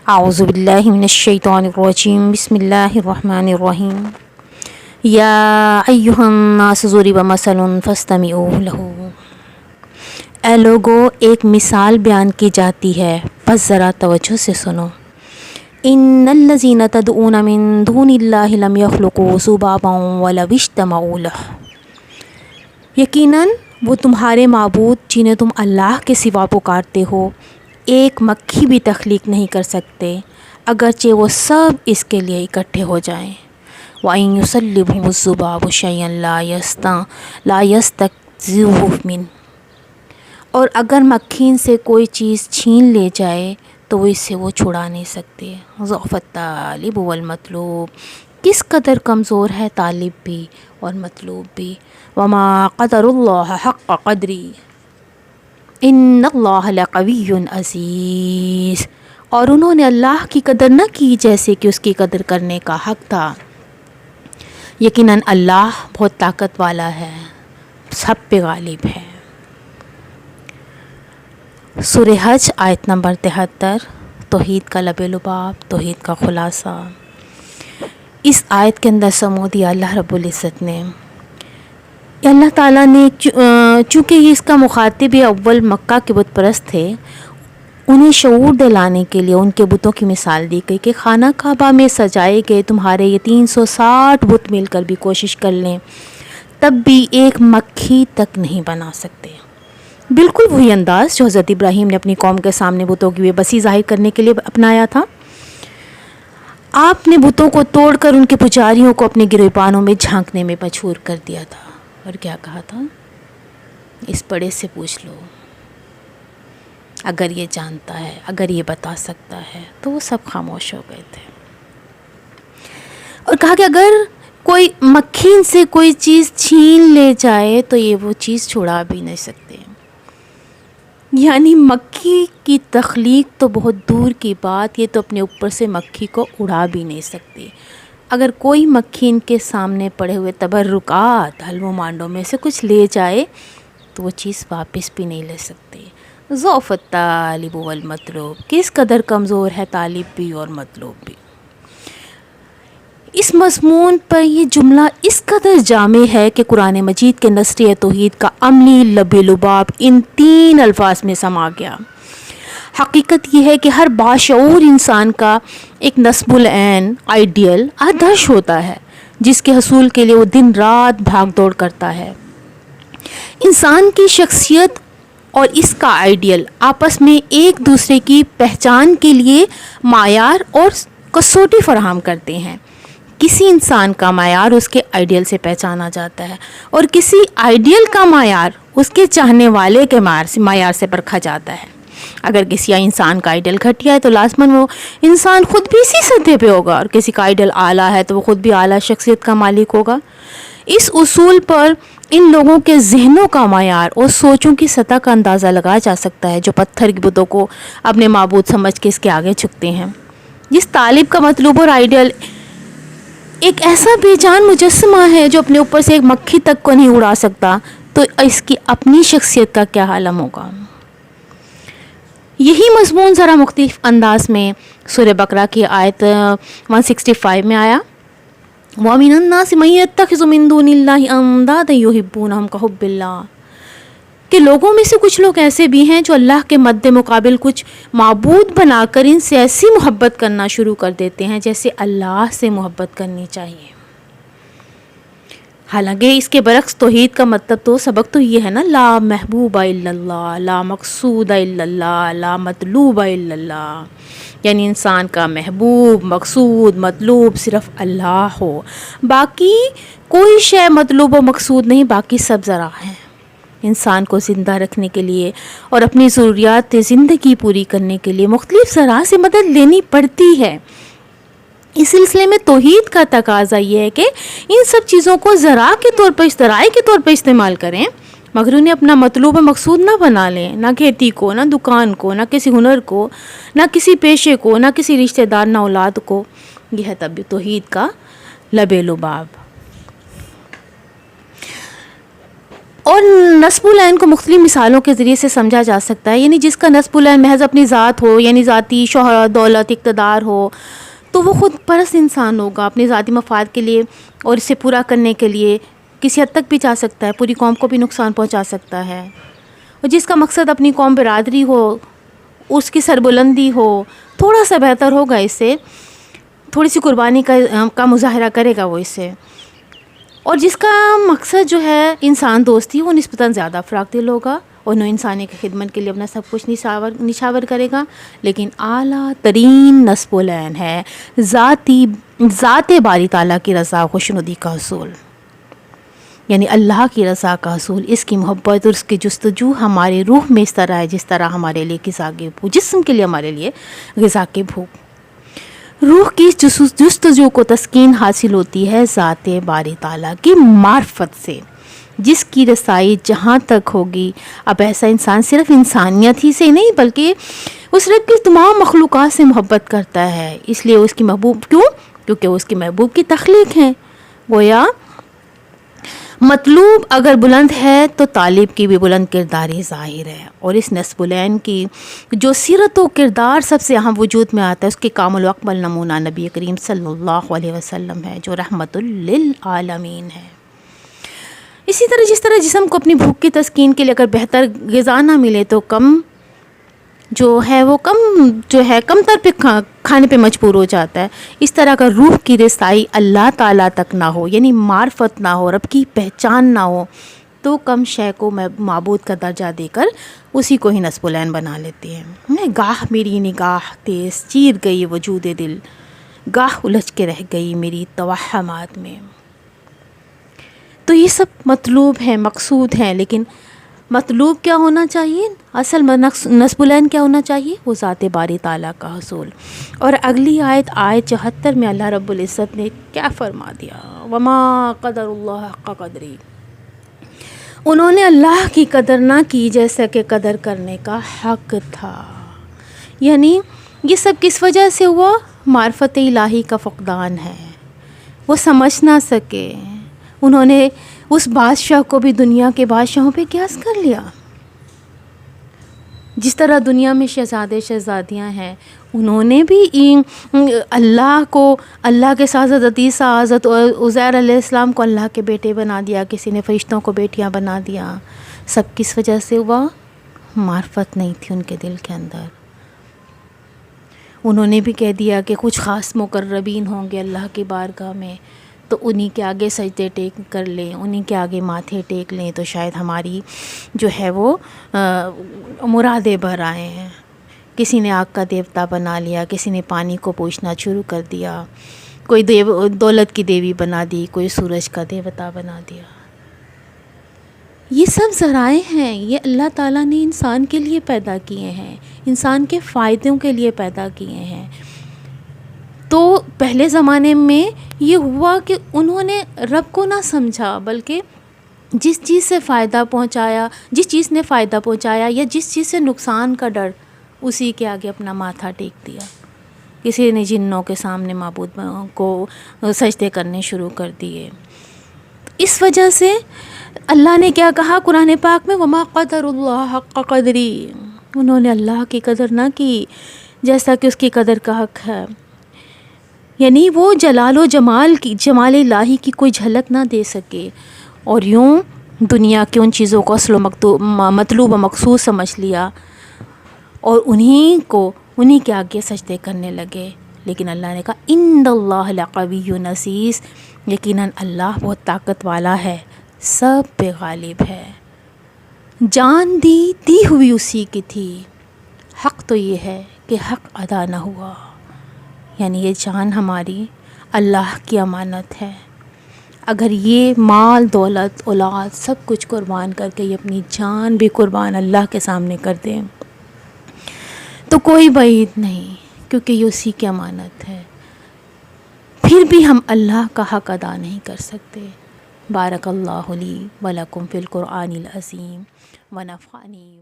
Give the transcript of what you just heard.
اعوذ باللہ من الشیطان الرجیم بسم اللہ الرحمن الرحیم یا ایہا الناس ضرب مثل فاستمعوا لہ۔ اے لوگو، ایک مثال بیان کی جاتی ہے، بس ذرا توجہ سے سنو۔ ان الذین تدعون من دون اللہ لم یخلقوا ذبابا ولو اجتمعوا لہ۔ یقیناً وہ تمہارے معبود جنہیں تم اللہ کے سوا پکارتے ہو ایک مکھی بھی تخلیق نہیں کر سکتے، اگرچہ وہ سب اس کے لیے اکٹھے ہو جائیں۔ وَإِن يُسَلِّبْهُمُ الذُّبَابُ شَيْئًا لَا يَسْتَنقِذُوهُ مِنْهُ۔ اور اگر مکھین سے کوئی چیز چھین لے جائے تو وہ اس سے چھڑا نہیں سکتے۔ ضعف الطالب والمطلوب، کس قدر کمزور ہے طالب بھی اور مطلوب بھی۔ وما قدر اللہ حق قدری ان اللہ لقوی عزیز۔ اور انہوں نے اللہ کی قدر نہ کی جیسے کہ اس کی قدر کرنے کا حق تھا۔ یقیناً اللہ بہت طاقت والا ہے، سب پہ غالب ہے۔ سورہ حج آیت نمبر 73، توحید کا لب لباب، توحید کا خلاصہ۔ اس آیت کے اندر سمودی اللہ رب العزت نے، اللہ تعالیٰ نے چونکہ یہ اس کا مخاطب اول مکہ کے بت پرست تھے، انہیں شعور دلانے کے لیے ان کے بتوں کی مثال دی گئی کہ خانہ کعبہ میں سجائے گئے تمہارے یہ 360 بت مل کر بھی کوشش کر لیں، تب بھی ایک مکھی تک نہیں بنا سکتے۔ بالکل وہی انداز جو حضرت ابراہیم نے اپنی قوم کے سامنے بتوں کی بے بسی ظاہر کرنے کے لیے اپنایا تھا۔ آپ نے بتوں کو توڑ کر ان کے پجاریوں کو اپنے گریبانوں میں جھانکنے میں مجبور کر دیا تھا، اور کیا کہا تھا؟ اس بڑے سے پوچھ لو، اگر یہ جانتا ہے، اگر یہ بتا سکتا ہے۔ تو وہ سب خاموش ہو گئے تھے، اور کہا کہ اگر کوئی مکھین سے کوئی چیز چھین لے جائے تو یہ وہ چیز چھڑا بھی نہیں سکتے۔ یعنی مکھی کی تخلیق تو بہت دور کی بات، یہ تو اپنے اوپر سے مکھی کو اڑا بھی نہیں سکتے۔ اگر کوئی مکھی ان کے سامنے پڑے ہوئے تبرکات حلوہ مانڈوں میں سے کچھ لے جائے تو وہ چیز واپس بھی نہیں لے سکتے۔ ضعف الطالب والمطلوب، کس قدر کمزور ہے طالب بھی اور مطلوب بھی۔ اس مضمون پر یہ جملہ اس قدر جامع ہے کہ قرآن مجید کے نثر توحید کا عملی لب لباب ان 3 الفاظ میں سما گیا۔ حقیقت یہ ہے کہ ہر باشعور انسان کا ایک نصب العین آئیڈیل آدرش ہوتا ہے، جس کے حصول کے لیے وہ دن رات بھاگ دوڑ کرتا ہے۔ انسان کی شخصیت اور اس کا آئیڈیل آپس میں ایک دوسرے کی پہچان کے لیے معیار اور کسوٹی فراہم کرتے ہیں۔ کسی انسان کا معیار اس کے آئیڈیل سے پہچانا جاتا ہے، اور کسی آئیڈیل کا معیار اس کے چاہنے والے کے معیار سے پرکھا جاتا ہے۔ اگر کسی انسان کا آئیڈیل گھٹیا ہے تو لازماً وہ انسان خود بھی اسی سطح پہ ہوگا، اور کسی کا آئیڈیل اعلیٰ ہے تو وہ خود بھی اعلیٰ شخصیت کا مالک ہوگا۔ اس اصول پر ان لوگوں کے ذہنوں کا معیار اور سوچوں کی سطح کا اندازہ لگایا جا سکتا ہے جو پتھر کی بتوں کو اپنے معبود سمجھ کے اس کے آگے جھکتے ہیں۔ جس طالب کا مطلوب اور آئیڈیل ایک ایسا بے جان مجسمہ ہے جو اپنے اوپر سے ایک مکھی تک کو نہیں اڑا سکتا، تو اس کی اپنی شخصیت کا کیا عالم ہوگا۔ یہی مضمون ذرا مختلف انداز میں سورہ بقرہ کی آیت 165 میں آیا۔ وَمِنَ النَّاسِ مَن يَتَّخِذُ مِن دُونِ اللَّهِ أَندَادًا يُحِبُّونَهُمْ كَحُبِّ اللَّهِ۔ کہ لوگوں میں سے کچھ لوگ ایسے بھی ہیں جو اللہ کے مد مقابل کچھ معبود بنا کر ان سے ایسی محبت کرنا شروع کر دیتے ہیں جیسے اللہ سے محبت کرنی چاہیے۔ حالانکہ اس کے برعکس توحید کا مطلب تو سبق تو یہ ہے نا، لا محبوب الا اللہ، لا مقصود الا اللہ، لا مطلوب الا اللہ۔ یعنی انسان کا محبوب، مقصود، مطلوب صرف اللہ ہو، باقی کوئی شے مطلوب و مقصود نہیں، باقی سب ذرا ہیں۔ انسان کو زندہ رکھنے کے لیے اور اپنی ضروریات زندگی پوری کرنے کے لیے مختلف ذرائع سے مدد لینی پڑتی ہے۔ اس سلسلے میں توحید کا تقاضا یہ ہے کہ ان سب چیزوں کو ذرائع کے طور پر استعمال کریں، مگر انہیں اپنا مطلوب و مقصود نہ بنا لیں، نہ کھیتی کو، نہ دکان کو، نہ کسی ہنر کو، نہ کسی پیشے کو، نہ کسی رشتہ دار، نہ اولاد کو۔ یہ ہے تب توحید کا لب لباب۔ اور نصب العین کو مختلف مثالوں کے ذریعے سے سمجھا جا سکتا ہے، یعنی جس کا نصب العین محض اپنی ذات ہو، یعنی ذاتی شہرت، دولت، اقتدار ہو، تو وہ خود پرست انسان ہوگا، اپنے ذاتی مفاد کے لیے اور اسے پورا کرنے کے لیے کسی حد تک بھی جا سکتا ہے، پوری قوم کو بھی نقصان پہنچا سکتا ہے۔ اور جس کا مقصد اپنی قوم برادری ہو، اس کی سربلندی ہو، تھوڑا سا بہتر ہوگا، اس سے تھوڑی سی قربانی کا مظاہرہ کرے گا وہ اس سے۔ اور جس کا مقصد جو ہے انسان دوستی، وہ نسبتاً زیادہ فراخ دل ہوگا اور نوع انسانی کی خدمت کے لیے اپنا سب کچھ نچھاور کرے گا۔ لیکن اعلیٰ ترین نصب العین ہے ذات باری تعالیٰ کی رضا و خوشنودی کا حصول، یعنی اللہ کی رضا کا حصول، اس کی محبت اور اس کی جستجو ہمارے روح میں اس طرح ہے جس طرح ہمارے لیے غذا کی بھوک، جسم کے لیے ہمارے لیے غذا کی بھوک۔ روح کی جستجو کو تسکین حاصل ہوتی ہے ذات باری تعالیٰ کی معرفت سے، جس کی رسائی جہاں تک ہوگی۔ اب ایسا انسان صرف انسانیت ہی سے نہیں بلکہ اس رب کی تمام مخلوقات سے محبت کرتا ہے، اس لیے اس کی محبوب کیونکہ اس کی محبوب کی تخلیق ہے۔ گویا مطلوب اگر بلند ہے تو طالب کی بھی بلند کرداری ظاہر ہے، اور اس نصب العین کی جو سیرت و کردار سب سے اہم وجود میں آتا ہے، اس کے کامل و اکمل نمونہ نبی کریم صلی اللہ علیہ وسلم ہے، جو رحمت للعالمین ہے۔ اسی طرح جس طرح جسم کو اپنی بھوک کی تسکین کے لیے اگر بہتر غذا نہ ملے تو کم تر پہ کھانے پہ مجبور ہو جاتا ہے، اس طرح کا روح کی رسائی اللہ تعالیٰ تک نہ ہو، یعنی معرفت نہ ہو، رب کی پہچان نہ ہو، تو کم شے کو معبود کا درجہ دے کر اسی کو ہی نصب العین بنا لیتے ہیں۔ گاہ میری نگاہ تیز چیر گئی وجود دل، گاہ الجھ کے رہ گئی میری توہمات میں۔ تو یہ سب مطلوب ہیں، مقصود ہیں، لیکن مطلوب کیا ہونا چاہیے؟ اصل نصب العین کیا ہونا چاہیے؟ وہ ذات باری تعالیٰ کا حصول۔ اور اگلی آیت 74 میں اللہ رب العزت نے کیا فرما دیا؟ وما قدر اللہ حق قدری، انہوں نے اللہ کی قدر نہ کی جیسا کہ قدر کرنے کا حق تھا۔ یعنی یہ سب کس وجہ سے ہوا؟ معرفت الہی کا فقدان ہے، وہ سمجھ نہ سکے، انہوں نے اس بادشاہ کو بھی دنیا کے بادشاہوں پہ قیاس کر لیا۔ جس طرح دنیا میں شہزادے شہزادیاں ہیں، انہوں نے بھی اللہ کے ساتھ حضرت عیسیٰ، حضرت عزیر علیہ السلام کو اللہ کے بیٹے بنا دیا، کسی نے فرشتوں کو بیٹیاں بنا دیا۔ سب کس وجہ سے ہوا؟ معرفت نہیں تھی ان کے دل کے اندر۔ انہوں نے بھی کہہ دیا کہ کچھ خاص مقربین ہوں گے اللہ کی بارگاہ میں، تو انہی کے آگے سجدے ٹیک کر لیں، انہی کے آگے ماتھے ٹیک لیں تو شاید ہماری جو ہے وہ مرادیں بھر آئے ہیں۔ کسی نے آگ کا دیوتا بنا لیا، کسی نے پانی کو پوچھنا شروع کر دیا، کوئی دولت کی دیوی بنا دی، کوئی سورج کا دیوتا بنا دیا۔ یہ سب ذرائع ہیں، یہ اللہ تعالیٰ نے انسان کے لیے پیدا کیے ہیں، انسان کے فائدوں کے لیے پیدا کیے ہیں۔ تو پہلے زمانے میں یہ ہوا کہ انہوں نے رب کو نہ سمجھا، بلکہ جس چیز نے فائدہ پہنچایا یا جس چیز سے نقصان کا ڈر، اسی کے آگے اپنا ماتھا ٹیک دیا۔ کسی نے جنوں کے سامنے معبود کو سجدے کرنے شروع کر دیے۔ اس وجہ سے اللہ نے کیا کہا قرآن پاک میں؟ وما قدر اللہ حق قدری، انہوں نے اللہ کی قدر نہ کی جیسا کہ اس کی قدر کا حق ہے، یعنی وہ جلال و جمال الہی کی کوئی جھلک نہ دے سکے، اور یوں دنیا کے ان چیزوں کو اصل و مطلوب و مقصود سمجھ لیا اور انہی کے آگے سجدے کرنے لگے۔ لیکن اللہ نے کہا ان اللہ لقوی عزیز، یقیناً اللہ بہت طاقت والا ہے، سب پہ غالب ہے۔ جان دی ہوئی اسی کی تھی، حق تو یہ ہے کہ حق ادا نہ ہوا، یعنی یہ جان ہماری اللہ کی امانت ہے۔ اگر یہ مال دولت اولاد سب کچھ قربان کر کے یہ اپنی جان بھی قربان اللہ کے سامنے کر دیں تو کوئی بعید نہیں، کیونکہ یہ اسی کی امانت ہے، پھر بھی ہم اللہ کا حق ادا نہیں کر سکتے۔ بارک اللہ لی ولکم فی القرآن العظیم ونفعنی